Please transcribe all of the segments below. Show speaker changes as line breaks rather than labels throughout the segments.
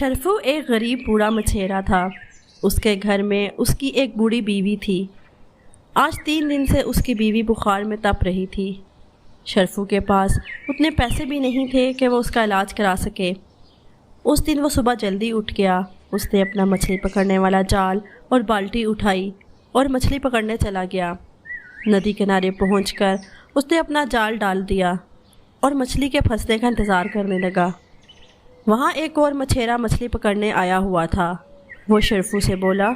شرفو ایک غریب بوڑھا مچھیرا تھا۔ اس کے گھر میں اس کی ایک بوڑھی بیوی تھی۔ آج 3 دن سے اس کی بیوی بخار میں تپ رہی تھی۔ شرفو کے پاس اتنے پیسے بھی نہیں تھے کہ وہ اس کا علاج کرا سکے۔ اس دن وہ صبح جلدی اٹھ گیا۔ اس نے اپنا مچھلی پکڑنے والا جال اور بالٹی اٹھائی اور مچھلی پکڑنے چلا گیا۔ ندی کنارے پہنچ کر اس نے اپنا جال ڈال دیا اور مچھلی کے پھنسنے کا انتظار کرنے لگا۔ وہاں ایک اور مچھیرا مچھلی پکڑنے آیا ہوا تھا۔ وہ شرفو سے بولا،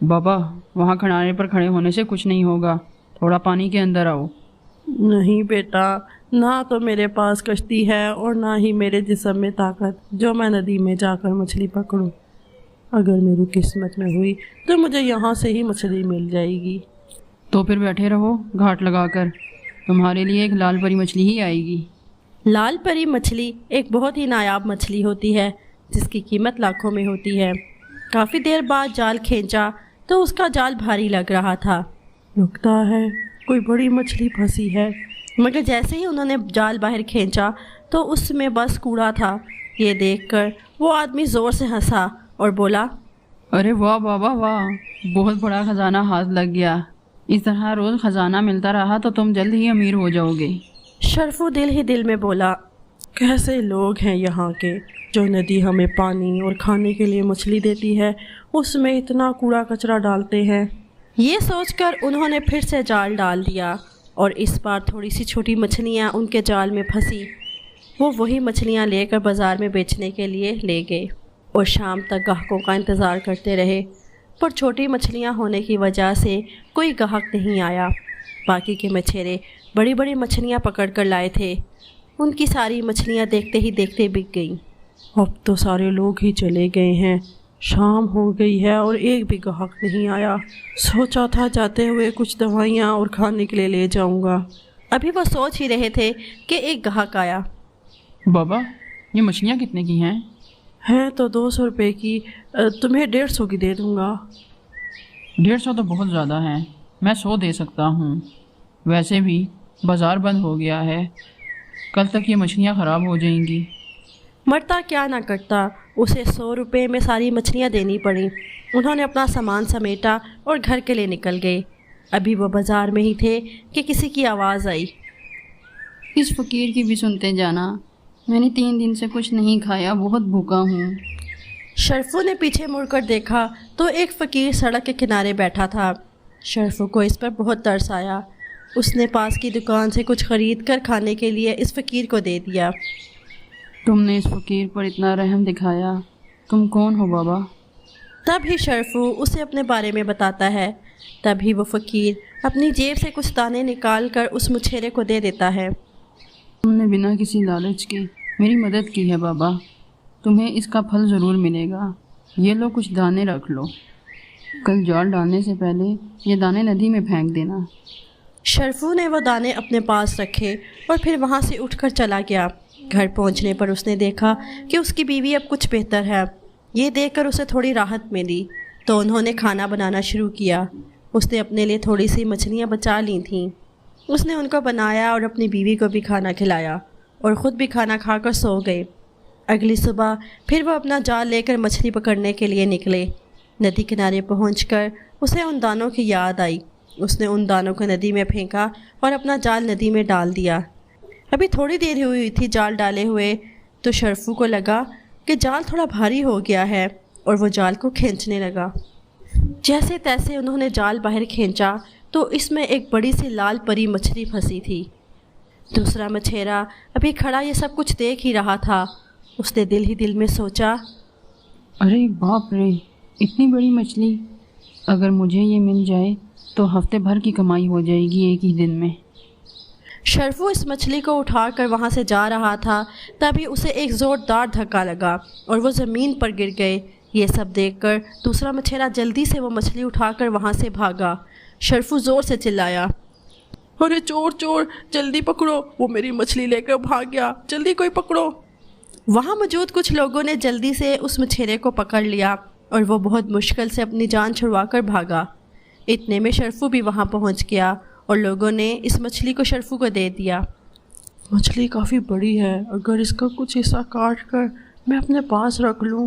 بابا وہاں کنارے پر کھڑے ہونے سے کچھ نہیں ہوگا، تھوڑا پانی کے اندر آؤ۔
نہیں بیٹا، نہ تو میرے پاس کشتی ہے اور نہ ہی میرے جسم میں طاقت جو میں ندی میں جا کر مچھلی پکڑوں۔ اگر میری قسمت میں ہوئی تو مجھے یہاں سے ہی مچھلی مل جائے گی۔
تو پھر بیٹھے رہو گھاٹ لگا کر، تمہارے لیے ایک لال پری مچھلی ہی آئے گی۔
لال پری مچھلی ایک بہت ہی نایاب مچھلی ہوتی ہے جس کی قیمت لاکھوں میں ہوتی ہے۔ کافی دیر بعد جال کھینچا تو اس کا جال بھاری لگ رہا تھا۔
لگتا ہے کوئی بڑی مچھلی پھنسی ہے۔
مگر جیسے ہی انہوں نے جال باہر کھینچا تو اس میں بس کوڑا تھا۔ یہ دیکھ کر وہ آدمی زور سے ہنسا اور بولا،
ارے واہ بابا واہ، بہت بڑا خزانہ ہاتھ لگ گیا۔ اس طرح روز خزانہ ملتا رہا تو تم جلد ہی امیر ہو جاؤ گے۔
شرفو دل ہی دل میں بولا،
کیسے لوگ ہیں یہاں کے، جو ندی ہمیں پانی اور کھانے کے لیے مچھلی دیتی ہے اس میں اتنا کوڑا کچرا ڈالتے ہیں۔
یہ سوچ کر انہوں نے پھر سے جال ڈال دیا اور اس بار تھوڑی سی چھوٹی مچھلیاں ان کے جال میں پھنسی۔ وہ وہی مچھلیاں لے کر بازار میں بیچنے کے لیے لے گئے اور شام تک گاہکوں کا انتظار کرتے رہے، پر چھوٹی مچھلیاں ہونے کی وجہ سے کوئی گاہک نہیں آیا۔ باقی کے مچھیرے بڑی بڑی مچھلیاں پکڑ کر لائے تھے۔ ان کی ساری مچھلیاں دیکھتے ہی دیکھتے بک گئیں۔
اب تو سارے لوگ ہی چلے گئے ہیں، شام ہو گئی ہے اور ایک بھی گاہک نہیں آیا۔ سوچا تھا جاتے ہوئے کچھ دوائیاں اور کھانے کے لیے لے جاؤں گا۔
ابھی وہ سوچ ہی رہے تھے کہ ایک گاہک آیا۔
بابا یہ مچھلیاں کتنے کی ہیں؟
ہیں تو 200 روپے کی، تمہیں 150 کی دے دوں گا۔
150 تو بہت زیادہ ہیں، میں 100 دے سکتا ہوں۔ ویسے بھی بازار بند ہو گیا ہے، کل تک یہ مچھلیاں خراب ہو جائیں گی۔
مرتا کیا نہ کرتا، اسے 100 روپے میں ساری مچھلیاں دینی پڑیں۔ انہوں نے اپنا سامان سمیٹا اور گھر کے لیے نکل گئے۔ ابھی وہ بازار میں ہی تھے کہ کسی کی آواز آئی،
اس فقیر کی بھی سنتے جانا، میں نے 3 دن سے کچھ نہیں کھایا، بہت بھوکا ہوں۔
شرفو نے پیچھے مڑ کر دیکھا تو ایک فقیر سڑک کے کنارے بیٹھا تھا۔ شرفو کو اس پر بہت ترس آیا۔ اس نے پاس کی دکان سے کچھ خرید کر کھانے کے لیے اس فقیر کو دے دیا۔
تم نے اس فقیر پر اتنا رحم دکھایا، تم کون ہو بابا؟
تب ہی شرفو اسے اپنے بارے میں بتاتا ہے۔ تب ہی وہ فقیر اپنی جیب سے کچھ دانے نکال کر اس مچھیرے کو دے دیتا ہے۔
تم نے بنا کسی لالچ کے میری مدد کی ہے بابا، تمہیں اس کا پھل ضرور ملے گا۔ یہ لو کچھ دانے رکھ لو، کل جال ڈالنے سے پہلے یہ دانے ندی میں پھینک دینا۔
شرفو نے وہ دانے اپنے پاس رکھے اور پھر وہاں سے اٹھ کر چلا گیا۔ گھر پہنچنے پر اس نے دیکھا کہ اس کی بیوی اب کچھ بہتر ہے۔ یہ دیکھ کر اسے تھوڑی راحت ملی تو انہوں نے کھانا بنانا شروع کیا۔ اس نے اپنے لیے تھوڑی سی مچھلیاں بچا لی تھیں۔ اس نے ان کو بنایا اور اپنی بیوی کو بھی کھانا کھلایا اور خود بھی کھانا کھا کر سو گئے۔ اگلی صبح پھر وہ اپنا جال لے کر مچھلی پکڑنے کے لیے نکلے۔ ندی کنارے پہنچ کر اسے ان دانوں کی یاد آئی۔ اس نے ان دانوں کو ندی میں پھینکا اور اپنا جال ندی میں ڈال دیا۔ ابھی تھوڑی دیر ہوئی تھی جال ڈالے ہوئے تو شرفو کو لگا کہ جال تھوڑا بھاری ہو گیا ہے اور وہ جال کو کھینچنے لگا۔ جیسے تیسے انہوں نے جال باہر کھینچا تو اس میں ایک بڑی سی لال پری مچھلی پھنسی تھی۔ دوسرا مچھیرا ابھی کھڑا یہ سب کچھ دیکھ ہی رہا تھا۔ اس نے دل ہی دل میں سوچا،
ارے باپ رے، اتنی بڑی مچھلی، اگر مجھے یہ مل جائے تو ہفتے بھر کی کمائی ہو جائے گی ایک ہی دن میں۔
شرفو اس مچھلی کو اٹھا کر وہاں سے جا رہا تھا، تبھی اسے ایک زوردار دھکا لگا اور وہ زمین پر گر گئے۔ یہ سب دیکھ کر دوسرا مچھیرا جلدی سے وہ مچھلی اٹھا کر وہاں سے بھاگا۔ شرفو زور سے چلایا،
ارے چور چور، جلدی پکڑو، وہ میری مچھلی لے کر بھاگ گیا، جلدی کوئی پکڑو۔
وہاں موجود کچھ لوگوں نے جلدی سے اس مچھیرے کو پکڑ لیا اور وہ بہت مشکل سے اپنی جان چھڑوا کر بھاگا۔ اتنے میں شرفو بھی وہاں پہنچ گیا اور لوگوں نے اس مچھلی کو شرفو کو دے دیا۔
مچھلی کافی بڑی ہے، اگر اس کا کچھ حصہ کاٹ کر میں اپنے پاس رکھ لوں